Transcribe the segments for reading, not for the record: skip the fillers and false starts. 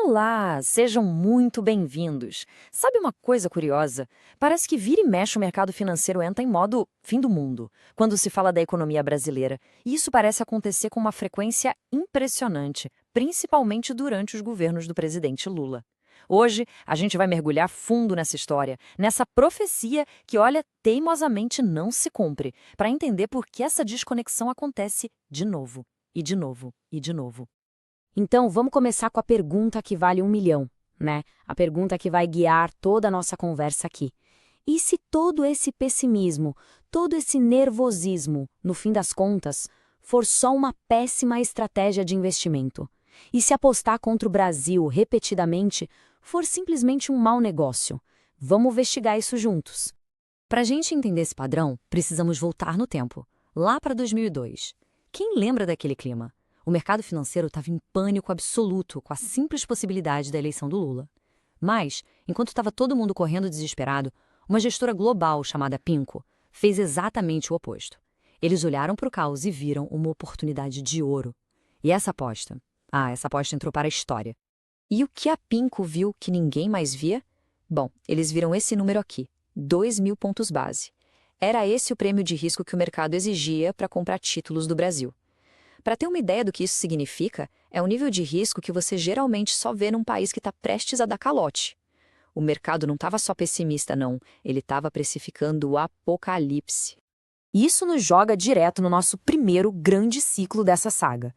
Olá, sejam muito bem-vindos. Sabe uma coisa curiosa? Parece que vira e mexe o mercado financeiro entra em modo fim do mundo, quando se fala da economia brasileira. E isso parece acontecer com uma frequência impressionante, principalmente durante os governos do presidente Lula. Hoje, a gente vai mergulhar fundo nessa história, nessa profecia que, olha, teimosamente não se cumpre, para entender por que essa desconexão acontece de novo, e de novo, e de novo. Então, vamos começar com a pergunta que vale 1 milhão, né? A pergunta que vai guiar toda a nossa conversa aqui. E se todo esse pessimismo, todo esse nervosismo, no fim das contas, for só uma péssima estratégia de investimento? E se apostar contra o Brasil repetidamente for simplesmente um mau negócio? Vamos investigar isso juntos. Para a gente entender esse padrão, precisamos voltar no tempo, lá para 2002. Quem lembra daquele clima? O mercado financeiro estava em pânico absoluto com a simples possibilidade da eleição do Lula. Mas, enquanto estava todo mundo correndo desesperado, uma gestora global chamada PINCO fez exatamente o oposto. Eles olharam para o caos e viram uma oportunidade de ouro. E essa aposta? Essa aposta entrou para a história. E o que a PINCO viu que ninguém mais via? Bom, eles viram esse número aqui, 2.000 pontos base. Era esse o prêmio de risco que o mercado exigia para comprar títulos do Brasil. Para ter uma ideia do que isso significa, é o nível de risco que você geralmente só vê num país que está prestes a dar calote. O mercado não estava só pessimista, não. Ele estava precificando o apocalipse. Isso nos joga direto no nosso primeiro grande ciclo dessa saga,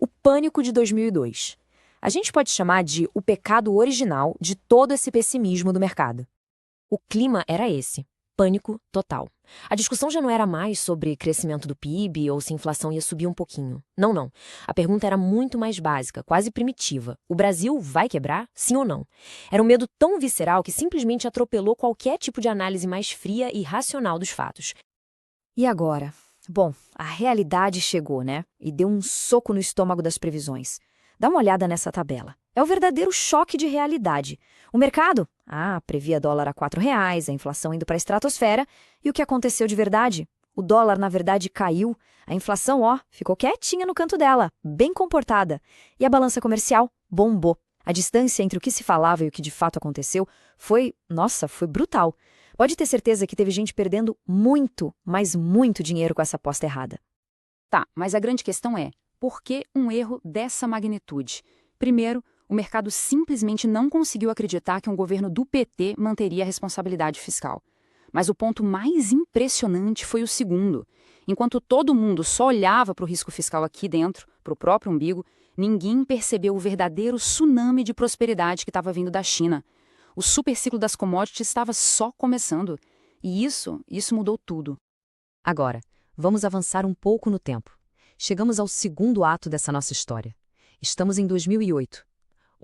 o pânico de 2002. A gente pode chamar de o pecado original de todo esse pessimismo do mercado. O clima era esse. Pânico total. A discussão já não era mais sobre crescimento do PIB ou se a inflação ia subir um pouquinho. Não, não. A pergunta era muito mais básica, quase primitiva. O Brasil vai quebrar? Sim ou não? Era um medo tão visceral que simplesmente atropelou qualquer tipo de análise mais fria e racional dos fatos. E agora? Bom, a realidade chegou, né? E deu um soco no estômago das previsões. Dá uma olhada nessa tabela. É o verdadeiro choque de realidade. O mercado? Previa dólar a R$ 4, a inflação indo para a estratosfera. E o que aconteceu de verdade? O dólar, na verdade, caiu. A inflação, ficou quietinha no canto dela, bem comportada. E a balança comercial bombou. A distância entre o que se falava e o que de fato aconteceu foi brutal. Pode ter certeza que teve gente perdendo muito, mas muito dinheiro com essa aposta errada. Tá, mas a grande questão é, por que um erro dessa magnitude? Primeiro, o mercado simplesmente não conseguiu acreditar que um governo do PT manteria a responsabilidade fiscal. Mas o ponto mais impressionante foi o segundo. Enquanto todo mundo só olhava para o risco fiscal aqui dentro, para o próprio umbigo, ninguém percebeu o verdadeiro tsunami de prosperidade que estava vindo da China. O superciclo das commodities estava só começando. E isso mudou tudo. Agora, vamos avançar um pouco no tempo. Chegamos ao segundo ato dessa nossa história. Estamos em 2008.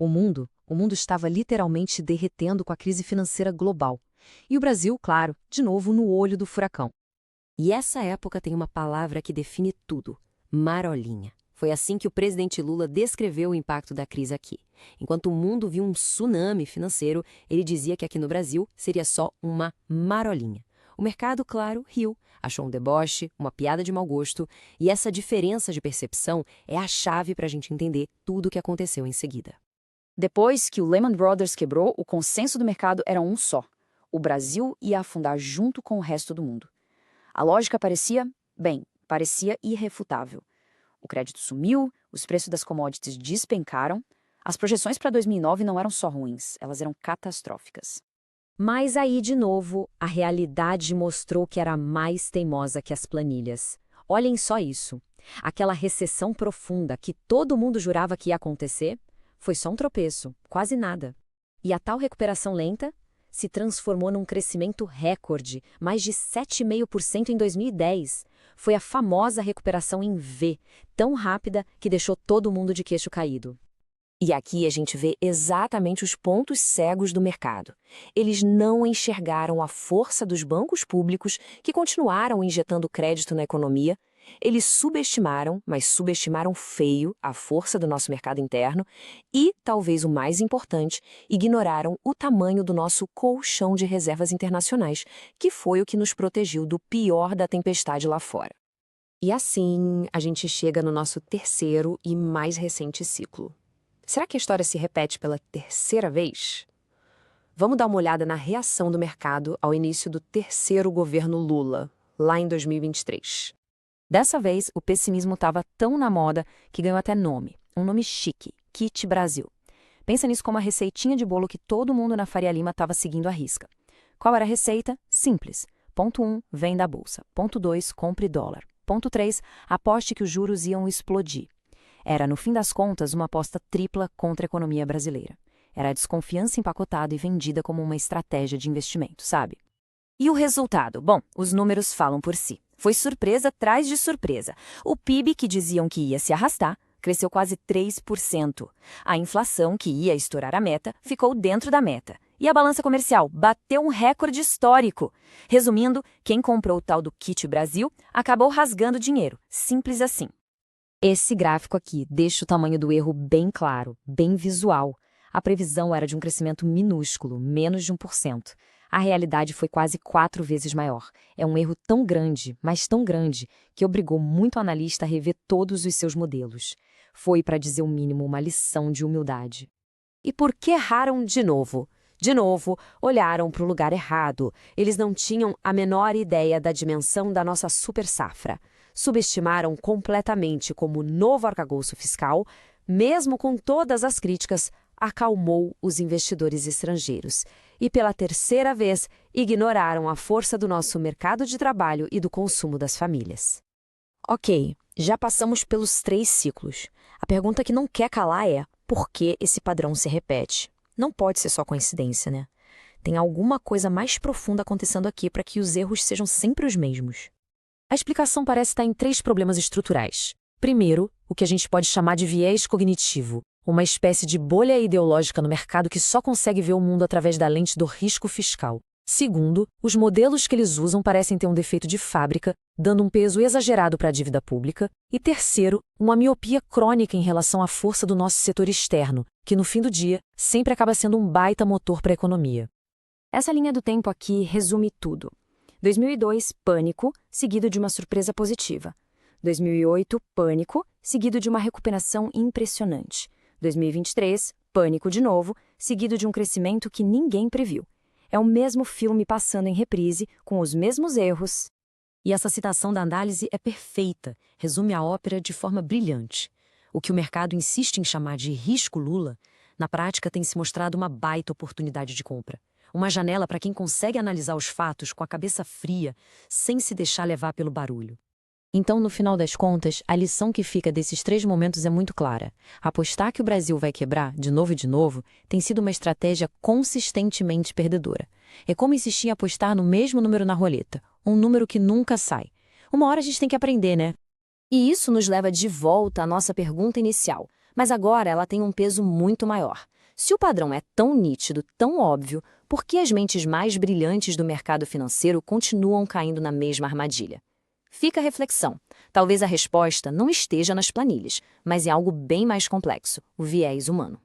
O mundo estava literalmente derretendo com a crise financeira global. E o Brasil, claro, de novo no olho do furacão. E essa época tem uma palavra que define tudo: marolinha. Foi assim que o presidente Lula descreveu o impacto da crise aqui. Enquanto o mundo viu um tsunami financeiro, ele dizia que aqui no Brasil seria só uma marolinha. O mercado, claro, riu, achou um deboche, uma piada de mau gosto, e essa diferença de percepção é a chave para a gente entender tudo o que aconteceu em seguida. Depois que o Lehman Brothers quebrou, o consenso do mercado era um só. O Brasil ia afundar junto com o resto do mundo. A lógica parecia irrefutável. O crédito sumiu, os preços das commodities despencaram. As projeções para 2009 não eram só ruins, elas eram catastróficas. Mas aí, de novo, a realidade mostrou que era mais teimosa que as planilhas. Olhem só isso. Aquela recessão profunda que todo mundo jurava que ia acontecer foi só um tropeço, quase nada. E a tal recuperação lenta se transformou num crescimento recorde, mais de 7,5% em 2010. Foi a famosa recuperação em V, tão rápida que deixou todo mundo de queixo caído. E aqui a gente vê exatamente os pontos cegos do mercado. Eles não enxergaram a força dos bancos públicos que continuaram injetando crédito na economia. Eles subestimaram, mas subestimaram feio, a força do nosso mercado interno e, talvez o mais importante, ignoraram o tamanho do nosso colchão de reservas internacionais, que foi o que nos protegeu do pior da tempestade lá fora. E assim, a gente chega no nosso terceiro e mais recente ciclo. Será que a história se repete pela terceira vez? Vamos dar uma olhada na reação do mercado ao início do terceiro governo Lula, lá em 2023. Dessa vez, o pessimismo estava tão na moda que ganhou até nome. Um nome chique, Kit Brasil. Pensa nisso como a receitinha de bolo que todo mundo na Faria Lima estava seguindo à risca. Qual era a receita? Simples. Ponto 1, venda a bolsa. Ponto 2, compre dólar. Ponto 3, aposte que os juros iam explodir. Era, no fim das contas, uma aposta tripla contra a economia brasileira. Era a desconfiança empacotada e vendida como uma estratégia de investimento, sabe? E o resultado? Bom, os números falam por si. Foi surpresa atrás de surpresa. O PIB, que diziam que ia se arrastar, cresceu quase 3%. A inflação, que ia estourar a meta, ficou dentro da meta. E a balança comercial bateu um recorde histórico. Resumindo, quem comprou o tal do Kit Brasil acabou rasgando dinheiro. Simples assim. Esse gráfico aqui deixa o tamanho do erro bem claro, bem visual. A previsão era de um crescimento minúsculo, menos de 1%. A realidade foi quase 4 vezes maior. É um erro tão grande, mas tão grande, que obrigou muito analista a rever todos os seus modelos. Foi, para dizer o mínimo, uma lição de humildade. E por que erraram de novo? De novo, olharam para o lugar errado. Eles não tinham a menor ideia da dimensão da nossa super safra. Subestimaram completamente como o novo arcabouço fiscal, mesmo com todas as críticas, acalmou os investidores estrangeiros. E pela terceira vez, ignoraram a força do nosso mercado de trabalho e do consumo das famílias. Ok, já passamos pelos 3 ciclos. A pergunta que não quer calar é: por que esse padrão se repete? Não pode ser só coincidência, né? Tem alguma coisa mais profunda acontecendo aqui para que os erros sejam sempre os mesmos. A explicação parece estar em 3 problemas estruturais. Primeiro, o que a gente pode chamar de viés cognitivo, uma espécie de bolha ideológica no mercado que só consegue ver o mundo através da lente do risco fiscal. Segundo, os modelos que eles usam parecem ter um defeito de fábrica, dando um peso exagerado para a dívida pública. E terceiro, uma miopia crônica em relação à força do nosso setor externo, que no fim do dia sempre acaba sendo um baita motor para a economia. Essa linha do tempo aqui resume tudo. 2002, pânico, seguido de uma surpresa positiva. 2008, pânico, seguido de uma recuperação impressionante. 2023, pânico de novo, seguido de um crescimento que ninguém previu. É o mesmo filme passando em reprise, com os mesmos erros. E essa citação da análise é perfeita, resume a ópera de forma brilhante. O que o mercado insiste em chamar de risco Lula, na prática tem se mostrado uma baita oportunidade de compra. Uma janela para quem consegue analisar os fatos com a cabeça fria, sem se deixar levar pelo barulho. Então, no final das contas, a lição que fica desses 3 momentos é muito clara. Apostar que o Brasil vai quebrar, de novo, tem sido uma estratégia consistentemente perdedora. É como insistir em apostar no mesmo número na roleta, um número que nunca sai. Uma hora a gente tem que aprender, né? E isso nos leva de volta à nossa pergunta inicial, mas agora ela tem um peso muito maior. Se o padrão é tão nítido, tão óbvio, por que as mentes mais brilhantes do mercado financeiro continuam caindo na mesma armadilha? Fica a reflexão. Talvez a resposta não esteja nas planilhas, mas é algo bem mais complexo, o viés humano.